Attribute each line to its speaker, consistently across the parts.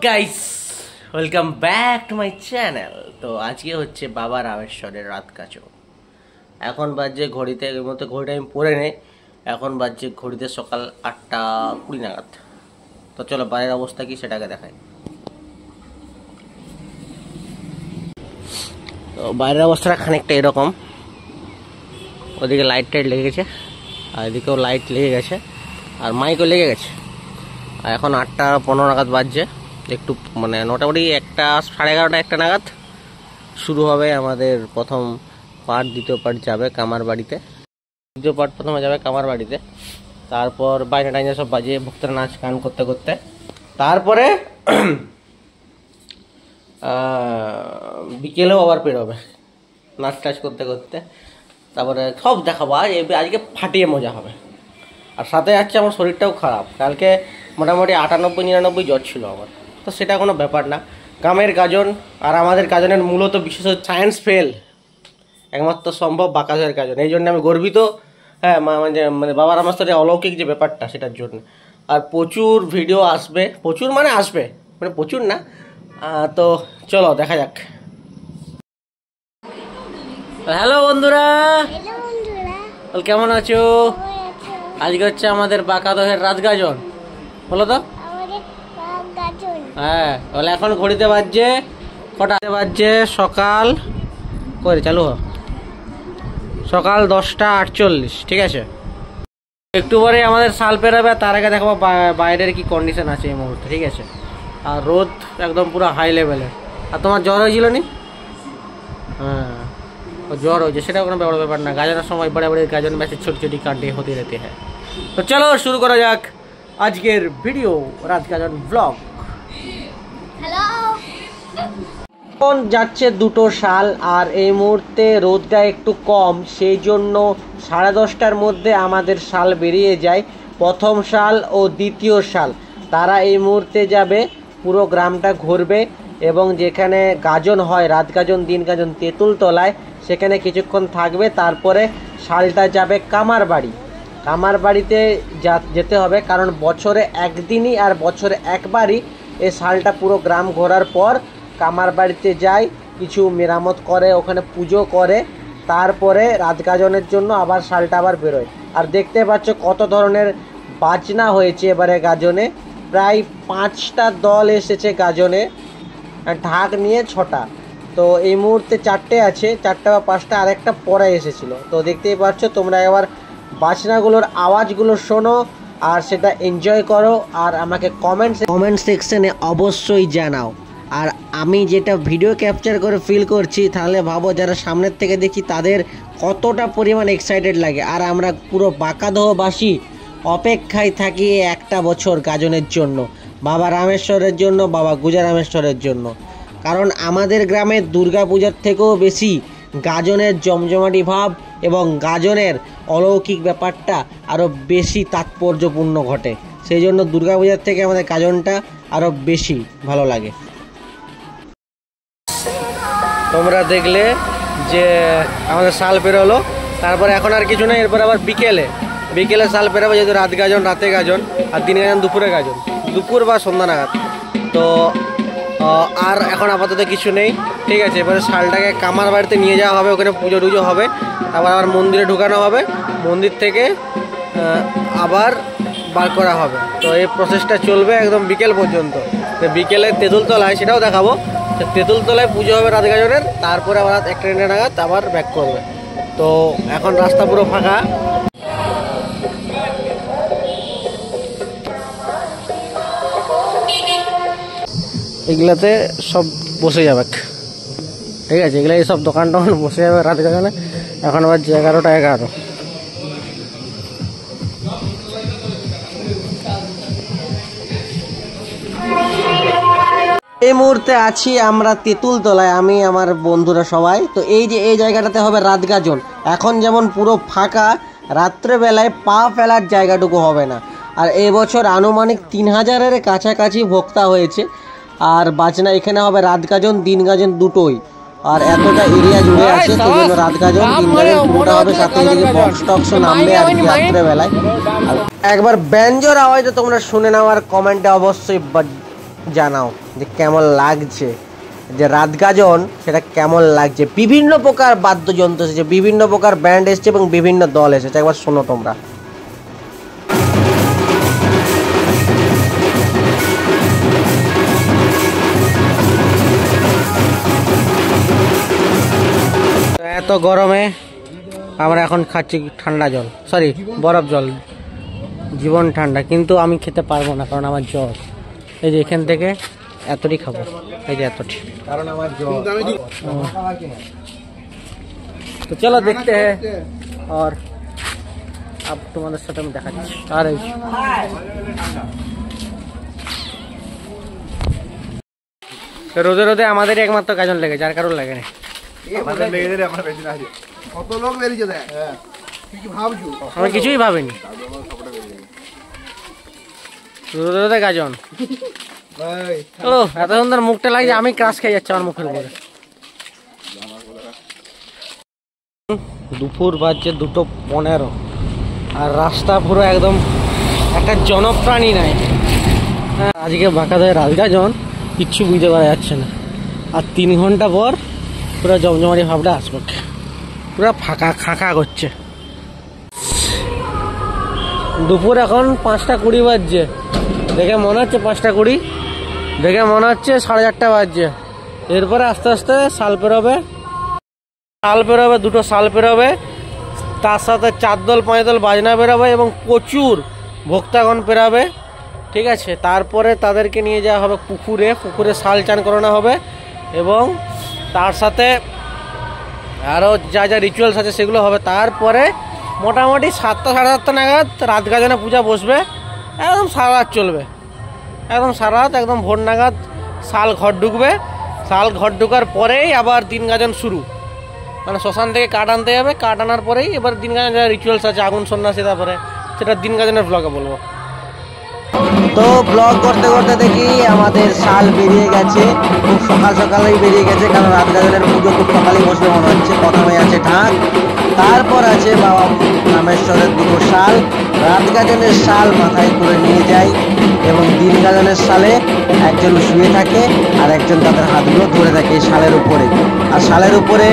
Speaker 1: Guys, welcome back to my channel. তো আজকে হচ্ছে বাবা রামেশ্বরের রাত কাজও। এখন বাজছে ঘড়িতে, এর মধ্যে ঘড়িটা আমি পরে নেই, এখন বাজছে ঘড়িতে সকাল 8:20 নাগাদ। তো চলো বাইরের অবস্থা কি সেটাকে দেখাই। তো বাইরের অবস্থাটা খানিকটা এরকম, ওদিকে লাইট টাইট লেগে গেছে, আর এদিকেও লাইট লেগে গেছে, আর মাইকও লেগে গেছে। আর এখন 8:15 নাগাদ বাজছে, একটু মানে মোটামুটি 11:30 নাগাদ শুরু হবে আমাদের প্রথম পার্ট। দ্বিতীয় পার্ট যাবে কামার বাড়িতে, দ্বিতীয় পার্ট প্রথমে যাবে কামার বাড়িতে। তারপর বাইরে টাইনে সব বাজিয়ে ভক্তরা নাচ গান করতে করতে তারপরে বিকেলেও আবার বেরোবে নাচ টাচ করতে করতে। তারপরে সব দেখাবো, আজকে ফাটিয়ে মজা হবে। আর সাথে যাচ্ছে আমার শরীরটাও খারাপ, কালকে মোটামুটি 98-99 জ্বর ছিল আমার। তো সেটা কোনো ব্যাপার না, গ্রামের গাজন আর আমাদের গাজনের মূলত বিশেষ সায়েন্স ফেল একমাত্র সম্ভব বাঁকাশের গাজন। এই জন্য আমি গর্বিত। হ্যাঁ, মানে বাবার আমার সাথে অলৌকিক যে ব্যাপারটা সেটার জন্য। আর প্রচুর ভিডিও আসবে, প্রচুর মানে আসবে, মানে প্রচুর না। তো চলো দেখা যাক। হ্যালো বন্ধুরা, কেমন আছো? আজকে হচ্ছে আমাদের বাঁকাদহের রাত গাজন, বলো তো। হ্যাঁ, বলে এখন ঘড়িতে বাজছে কটা বাজছে? সকাল করে চালু সকাল 10:48, ঠিক আছে। একটু পরে আমাদের সাল পেরাবে, তার আগে দেখাবো বাইরের কি কন্ডিশন আছে এই মুহূর্তে, ঠিক আছে। আর রোদ একদম পুরো হাই লেভেলের। আর তোমার জ্বর হয়েছিল নি? হ্যাঁ, জ্বর হয়েছে, সেটা কোনো বড় ব্যাপার না। গাজনের সময় বড়ে বড়ে গাজন ম্যাচের ছোট ছোটি কাণ্ডে হতে রেতে। হ্যাঁ, তো চলো শুরু করা যাক আজকের ভিডিও, রাত গাজন ব্লগ। এখন যাচ্ছে 2টো শাল, আর এই মুহূর্তে রোদটা একটু কম, সেই জন্য 10:30টার মধ্যে আমাদের শাল বেরিয়ে যায়। প্রথম শাল ও দ্বিতীয় শাল তারা এই মুহূর্তে যাবে, পুরো গ্রামটা ঘুরবে এবং যেখানে গাজন হয়, রাত গাজন দিন গাজন তেঁতুলতলায়, সেখানে কিছুক্ষণ থাকবে। তারপরে শালটা যাবে কামার বাড়ি। কামার বাড়িতে যেতে হবে, কারণ বছরে একদিনই আর বছরে একবারই এই শালটা পুরো গ্রাম ঘোরার পর কামার বাড়িতে যায়, কিছু মেরামত করে, ওখানে পুজো করে, তারপরে রাত গাজনের জন্য আবার শালটা আবার বেরোয়। আর দেখতে পাচ্ছ কত ধরনের বাজনা হয়েছে এবারে গাজনে। প্রায় 5টা দল এসেছে গাজনে, ঢাক নিয়ে 6টা। তো এই মুহূর্তে 4টে আছে, 4টা বা 5টা, আরেকটা পরে এসেছিলো। তো দেখতেই পাচ্ছ, তোমরা এবার বাজনাগুলোর আওয়াজগুলো শোনো আর সেটা এনজয় করো, আর আমাকে কমেন্ট সেকশনে অবশ্যই জানাও। আর আমি যেটা ভিডিও ক্যাপচার করে ফিল করছি, তাহলে ভাবো যারা সামনের থেকে দেখি তাদের কতটা পরিমাণ এক্সাইটেড লাগে। আর আমরা পুরো বাঁকাদহবাসী অপেক্ষায় থাকি একটা বছর গাজনের জন্য, বাবা রামেশ্বরের জন্য, বাবা গুজা রামেশ্বরের জন্য। কারণ আমাদের গ্রামে দুর্গাপূজার থেকেও বেশি গাজনের জমজমাটি ভাব এবং গাজনের অলৌকিক ব্যাপারটা আরও বেশি তাৎপর্যপূর্ণ ঘটে। সেই জন্য দুর্গাপূজার থেকে আমাদের গাজনটা আরও বেশি ভালো লাগে। তোমরা দেখলে যে আমাদের শাল পেরোলো, তারপরে এখন আর কিছু নেই। এরপর আবার বিকেলে শাল পেরোবে, যেহেতু রাত গাজন রাতে গাজন, আর দিনে গাজন দুপুরে গাজন, দুপুর বা সন্ধ্যা নাগাদ। তো আর এখন আপাতত কিছু নেই, ঠিক আছে। এবারে শালটাকে কামার বাড়িতে নিয়ে যাওয়া হবে, ওখানে পুজো টুজো হবে, তারপর আবার মন্দিরে ঢুকানো হবে, মন্দির থেকে আবার বার করা হবে। তো এই প্রসেসটা চলবে একদম বিকেল পর্যন্ত। বিকেলে তেঁতুলতলায়, সেটাও দেখাবো, তেঁতুলতলায় পুজো হবে রাত গাজনের, তারপরে আবার 1টা নাগাদ আবার ব্যাক করবে। তো এখন রাস্তা পুরো ফাঁকা। এগুলাতে সব বসে যাবে, ঠিক আছে। এগুলো সব দোকান টোকান বসে যাবে রাত গাজনে। এখন আবার 11:11। এই মুহূর্তে আছি আমরা তেঁতুলতলায়, আমি আমার বন্ধুরা সবাই। তো এই যে এই জায়গাটাতে হবে রাত গাজন। এখন যেমন পুরো ফাঁকা, রাত্রেবেলায় পা ফেলার জায়গাটুকু হবে না। আর এবছর আনুমানিক 3000-এর কাছাকাছি ভক্তা হয়েছে। আর বাজনা এখানে হবে রাত গাজন দিন গাজন দুটোই, আর এতটা এরিয়া জুড়ে আছে, সেই জন্য রাত গাজন দিন গাজন পুরোটা হবে। সাথে এদিকে বক্স টক্স নামবে আর কি রাত্রেবেলায়। একবার ব্যঞ্জোর আওয়াজটা তোমরা শুনে নাও, আর কমেন্টে অবশ্যই জানাও যে কেমন লাগছে, যে রাত গাজন সেটা কেমন লাগছে। বিভিন্ন প্রকার বাদ্যযন্ত্র এসেছে, বিভিন্ন প্রকার ব্যান্ড এসেছে এবং বিভিন্ন দল এসেছে, একবার শোনো তোমরা। এত গরমে আমরা এখন খাচ্ছি ঠান্ডা জল, সরি বরফ জল, জীবন ঠান্ডা, কিন্তু আমি খেতে পারবো না কারণ আমার জ্বর। এই যে এখান থেকে এতটি খাবো, এই যে এতটি, কারণ আমার জ্বর। তো চলো দেখতে হ্যাঁ, আর अब তোমাদের সাথে আমি দেখাচ্ছি। আর এই রোদে রোদে আমাদেরই একমাত্র গাজন লেগেছে, আর কারোর লাগে না। আমি কিছুই ভাবিনি, রোদে রোদে গাজন। ও এত সুন্দর মুখটা লাগছে, আমি ক্রাশ খেয়ে যাচ্ছি আমার মুখের উপরে। দুপুর বাজছে 2:15 আর রাস্তা পুরো একদম একটা জনপ্রাণী নাই। আজকে বাঁকাদের রাত গাজন কিচ্ছু বুঝতে পারা যাচ্ছে না। আর 3 ঘন্টা পর পুরো জমজমারি ভাবটা আসবে, পুরো ফাঁকা খাঁকা করছে। দুপুর এখন 5:20 বাজছে, দেখে মনে হচ্ছে 5:20, দেখে মনে হচ্ছে 4:30 বাজছে। এরপরে আস্তে আস্তে শাল পেরোবে, দুটো শাল পেরোবে, তার সাথে 4 দল 5 দল বাজনা বেরোবে এবং প্রচুর ভক্তাগণ পেরাবে, ঠিক আছে। তারপরে তাদেরকে নিয়ে যাওয়া হবে পুকুরে শাল চান করানো হবে এবং তার সাথে আরও যা যা রিচুয়ালস আছে সেগুলো হবে। তারপরে মোটামুটি 7টা 7:30 নাগাদ রাত গাজনে পূজা বসবে, একদম সারা রাত চলবে, একদম সারা রাত, একদম ভোর নাগাদ শাল ঘর ঢুকবে। শাল ঘর ঢুকার পরেই আবার দিন গাজন শুরু, মানে শ্মশান থেকে কাঠ আনতে যাবে, কাঠ আনার পরেই এবার দিন গাজনের যা রিচুয়ালস আছে, আগুন সন্ন্যাসী, তারপরে সেটা দিন গাজনের ব্লগে বলবো। তো ব্লগ করতে করতে দেখি আমাদের শাল বেরিয়ে গেছে, খুব সকাল সকালেই বেরিয়ে গেছে, কারণ রাত গাজনের পুজো খুব সকালেই বসবে মনে হচ্ছে। প্রথমে আছে ঢাক, তারপর আছে বাবা রামেশ্বরের 2টো শাল। রাত গাজনের শাল মাথায় করে নিয়ে যায় এবং দিন গাজনের শালে একজন শুয়ে থাকে আর একজন তাদের হাতগুলো ধরে থাকে এই শালের উপরে। আর শালের উপরে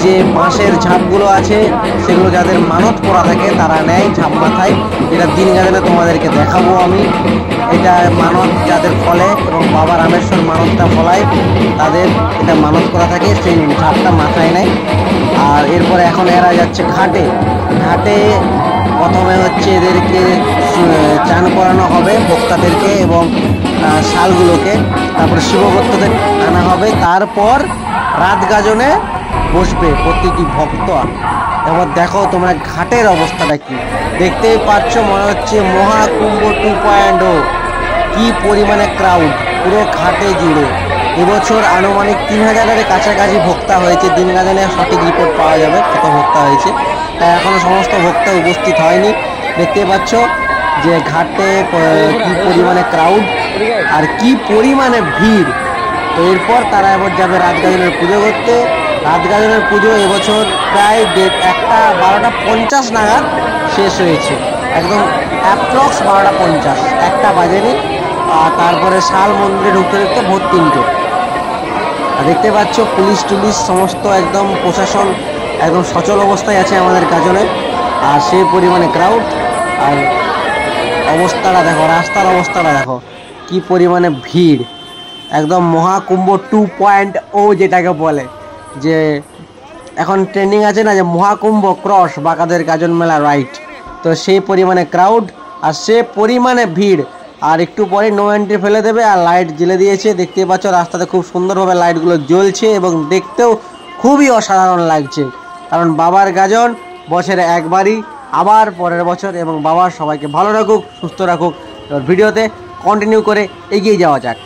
Speaker 1: যে বাঁশের ঝাপগুলো আছে সেগুলো যাদের মানত করা থাকে তারা নেয় ঝাপ মাথায়। এটা দিন গাজনে তোমাদেরকে দেখাবো আমি। এটা মানত যাদের ফলে এবং বাবা রামেশ্বর মানতটা ফলায়, তাদের এটা মানত করা থাকে, সেই ঝাপটা মাথায় নেয়। আর এরপরে এখন এরা যাচ্ছে ঘাটে। প্রথমে হচ্ছে এদেরকে চান করানো হবে ভক্তাদেরকে এবং শালগুলোকে, তারপরে শিবভক্তদের আনা হবে। তারপর রাত গাজনে বসবে প্রতিটি ভক্ত। এবার দেখো তোমরা ঘাটের অবস্থাটা কি, দেখতেই পাচ্ছ, মনে হচ্ছে মহাকুম্ভ 2.0। কি পরিমাণে ক্রাউড পুরো ঘাটে জুড়ে। এবছর আনুমানিক 3000-এর কাছাকাছি ভক্তা হয়েছে। দিন গাজনে সঠিক রিপোর্ট পাওয়া যাবে কত ভক্তা হয়েছে, তাই এখনও সমস্ত ভক্তা উপস্থিত হয়নি। দেখতে পাচ্ছ যে ঘাটে কি পরিমাণে ক্রাউড আর কি পরিমাণে ভিড়। তো এরপর তারা এবার যাবে রাত গাজনের পুজো করতে। রাত গাজনের পুজো এবছর প্রায় 12:50 নাগাদ শেষ হয়েছে, একদম অ্যাপ্রক্স 12:50, 1টা বাজেনি। আর তারপরে শাল মন্দিরে ঢুকতে ঢুকতে ভোর 3টে। আর দেখতে পাচ্ছ পুলিশ টুলিশ সমস্ত একদম প্রশাসন একদম সচল অবস্থায় আছে আমাদের গাজনে। আর সেই পরিমাণে ক্রাউড, আর অবস্থাটা দেখো, রাস্তার অবস্থাটা দেখো কি পরিমাণে ভিড়। একদম মহাকুম্ভ 2.0 যেটাকে বলে, যে এখন ট্রেন্ডিং আছে না যে মহাকুম্ভ ক্রস বাঁকাদের গাজন মেলা রাইট, তো সেই পরিমাণে ক্রাউড আর সে পরিমাণে ভিড়। আর একটু পরে নো এন্ট্রি ফেলে দেবে আর লাইট জ্বেলে দিয়েছে। দেখতে পাচ্ছ রাস্তাতে খুব সুন্দরভাবে লাইটগুলো জ্বলছে এবং দেখতেও খুবই অসাধারণ লাগছে, কারণ বাবার গাজন বছরে একবারই, আবার পরের বছর। এবং বাবার সবাইকে ভালো রাখুক, সুস্থ রাখুক। এবার ভিডিওতে কন্টিনিউ করে এগিয়ে যাওয়া যাক।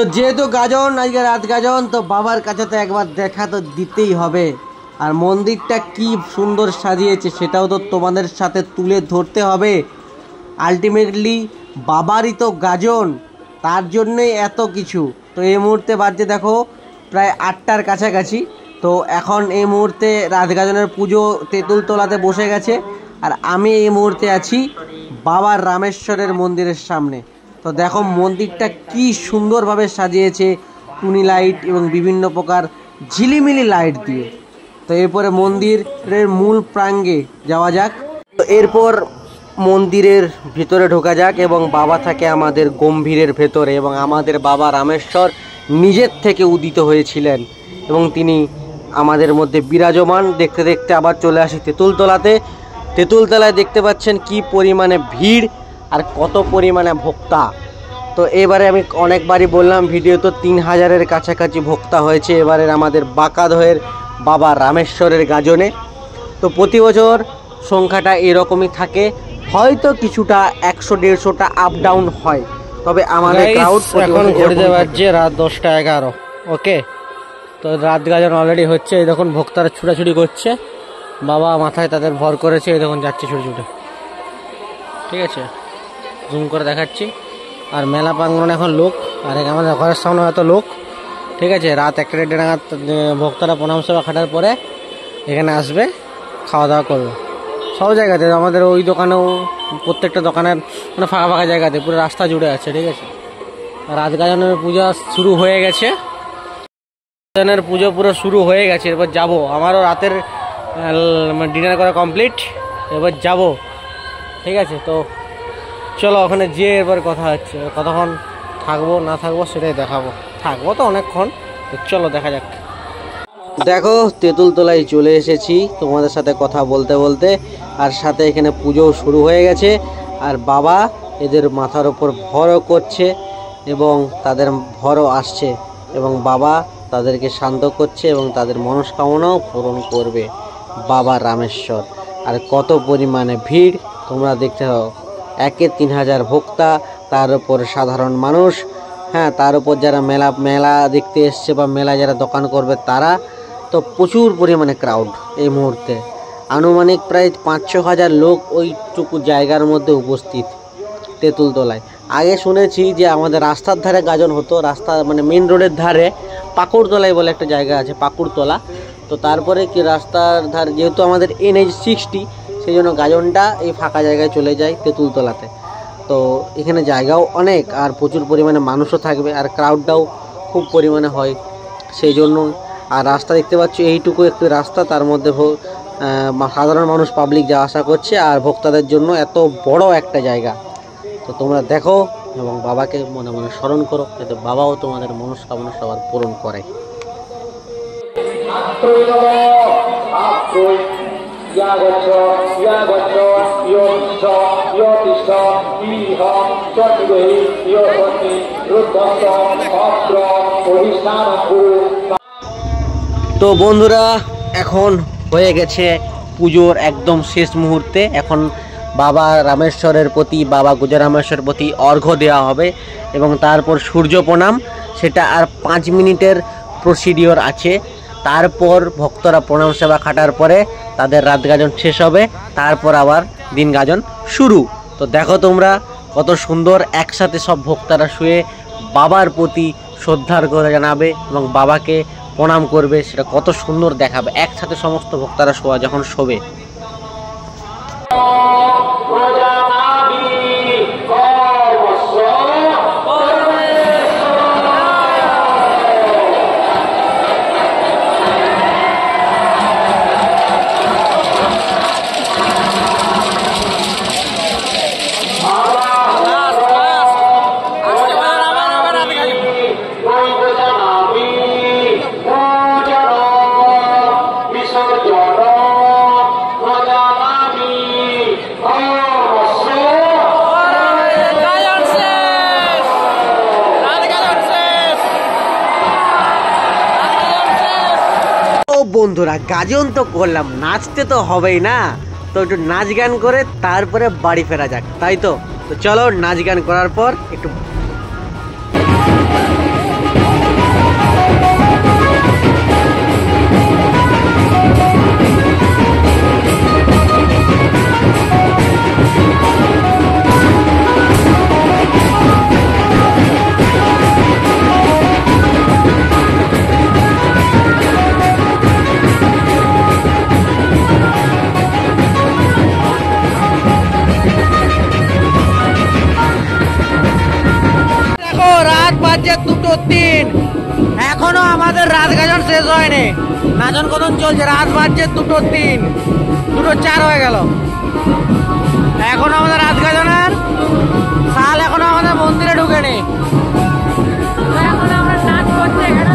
Speaker 1: তো যেহেতু গাজন আজকে রাত গাজন, তো বাবার কাছে তো একবার দেখা তো দিতেই হবে। আর মন্দিরটা কি সুন্দর সাজিয়েছে সেটাও তো তোমাদের সাথে তুলে ধরতে হবে। আলটিমেটলি বাবারই তো গাজন, তার জন্যই এত কিছু। তো এই মুহূর্তে বাজছে দেখো প্রায় 8টার কাছাকাছি। তো এখন এই মুহূর্তে রাত গাজনের পুজো তেঁতুলতলাতে বসে গেছে, আর আমি এই মুহূর্তে আছি বাবার রামেশ্বরের মন্দিরের সামনে। তো দেখো মন্দিরটা কি সুন্দরভাবে সাজিয়েছে টুনি লাইট এবং বিভিন্ন প্রকার ঝিলিমিলি লাইট দিয়ে। তো এরপরে মন্দিরের মূল প্রাঙ্গে যাওয়া যাক। তো এরপর মন্দিরের ভিতরে ঢোকা যাক এবং বাবা থাকে আমাদের গম্ভীরের ভেতরে, এবং আমাদের বাবা রামেশ্বর নিজের থেকে উদিত হয়েছিলেন এবং তিনি আমাদের মধ্যে বিরাজমান। দেখতে দেখতে আবার চলে আসি তেঁতুলতলাতে। তেঁতুলতলায় দেখতে পাচ্ছেন কি পরিমাণে ভিড় আর কত পরিমাণে ভোক্তা। তো এবারে আমি অনেকবারই বললাম ভিডিও, তো 3000-এর কাছাকাছি ভোক্তা হয়েছে এবারের আমাদের বাঁকাদহের বাবা রামেশ্বরের গাজনে। তো প্রতি বছর সংখ্যাটা এরকমই থাকে, হয়তো কিছুটা 100-150টা আপ ডাউন হয়, তবে আমাদের ক্রাউড এখন ঘুরতে পারছে রাত 10টা-11। ওকে, তো রাত গাজন অলরেডি হচ্ছে। এই দেখুন ভক্তরা ছুটাছুটি করছে, বাবা মাথায় তাদের ভর করেছে, এই দেখুন যাচ্ছে ছুটে ছুটে। ঠিক আছে, জুম করে দেখাচ্ছি। আর মেলা প্রাঙ্গণে এখন লোক, আর আমাদের ঘরের সামনে এত লোক। ঠিক আছে, রাত 1টা-1:30 নাগাদ ভক্তরা প্রণাম সেবা খাটার পরে এখানে আসবে, খাওয়া দাওয়া করবে। সব জায়গাতে আমাদের ওই দোকানেও, প্রত্যেকটা দোকানের মানে ফাঁকা ফাঁকা জায়গাতে পুরো রাস্তা জুড়ে আছে। ঠিক আছে, রাত গাজনের পূজা শুরু হয়ে গেছে, গাজনের পুজো পুরো শুরু হয়ে গেছে। এবার যাব, আমারও রাতের ডিনার করা কমপ্লিট, এবার যাব। ঠিক আছে, তো চলো ওখানে যেয়ে এবার কথা হচ্ছে। কতক্ষণ থাকবো না থাকবো সেটাই দেখাবো। থাকবো তো অনেকক্ষণ, তো চলো দেখা যাক। দেখো তেঁতুলতলায় চলে এসেছি তোমাদের সাথে কথা বলতে বলতে, আর সাথে এখানে পুজোও শুরু হয়ে গেছে। আর বাবা এদের মাথার ওপর ভরও করছে এবং তাদের ভরও আসছে, এবং বাবা তাদেরকে শান্ত করছে এবং তাদের মনস্কামনাও পূরণ করবে বাবা রামেশ্বর। আর কত পরিমাণে ভিড় তোমরা দেখতে পাও, 3000 ভোক্তা, তার উপর সাধারণ মানুষ, হ্যাঁ, তার উপর যারা মেলা দেখতে এসছে বা মেলা যারা দোকান করবে তারা, তো প্রচুর পরিমাণে ক্রাউড এই মুহূর্তে। আনুমানিক প্রায় 5-6 হাজার লোক ওইটুকু জায়গার মধ্যে উপস্থিত তেঁতুলতলায়। আগে শুনেছি যে আমাদের রাস্তার ধারে গাজন হতো, রাস্তা মানে মেন রোডের ধারে পাকুড়তলায় বলে একটা জায়গা আছে, পাকুড়তলা। তো তারপরে কি রাস্তার ধারে, যেহেতু আমাদের NH 60, সেই জন্য গাজনটা এই ফাঁকা জায়গায় চলে যায় তেঁতুলতলাতে। তো এখানে জায়গাও অনেক, আর প্রচুর পরিমাণে মানুষও থাকবে, আর ক্রাউডটাও খুব পরিমাণে হয় সেই জন্য। আর রাস্তা দেখতে পাচ্ছ, এইটুকু একটু রাস্তা, তার মধ্যে সাধারণ মানুষ পাবলিক যাওয়া আসা করছে, আর ভক্তদের জন্য এত বড় একটা জায়গা। তো তোমরা দেখো এবং বাবাকে মনে মনে স্মরণ করো, যাতে বাবাও তোমাদের মনস্কামনা সবার পূরণ করে। তো বন্ধুরা, এখন হয়ে গেছে পুজোর একদম শেষ মুহূর্তে। এখন বাবা রামেশ্বরের প্রতি, বাবা গুজরামেশ্বরের প্রতি অর্ঘ্য দেওয়া হবে এবং তারপর সূর্য প্রণাম, সেটা আর 5 মিনিটের প্রসিডিওর আছে। তারপর ভক্তরা প্রণাম সেবা খাটার পরে তাদের রাত গাজন শেষ হবে, তারপর আবার দিন গাজন শুরু। তো দেখো তোমরা কত সুন্দর একসাথে সব ভক্তরা শুয়ে বাবার প্রতি শ্রদ্ধার করে জানাবে এবং বাবাকে প্রণাম করবে, সেটা কত সুন্দর দেখাবে একসাথে সমস্ত ভক্তরা শোয়া যখন শোবে। বন্ধুরা, গাজন তো করলাম, নাচতে তো হবেই না, তো একটু নাচ গান করে তারপরে বাড়ি ফেরা যাক, তাই তো? তো চলো নাচ গান করার পর একটু 2:03। এখনো আমাদের রাত গাজন শেষ হয়নি, নাচন কদন চলছে। রাত বাজছে 2:03, 2:04 হয়ে গেল। এখনো আমাদের রাত গাজনের শাল এখনো আমাদের মন্দিরে ঢুকেনি। এখন আমরা নাচ করছি এখানে।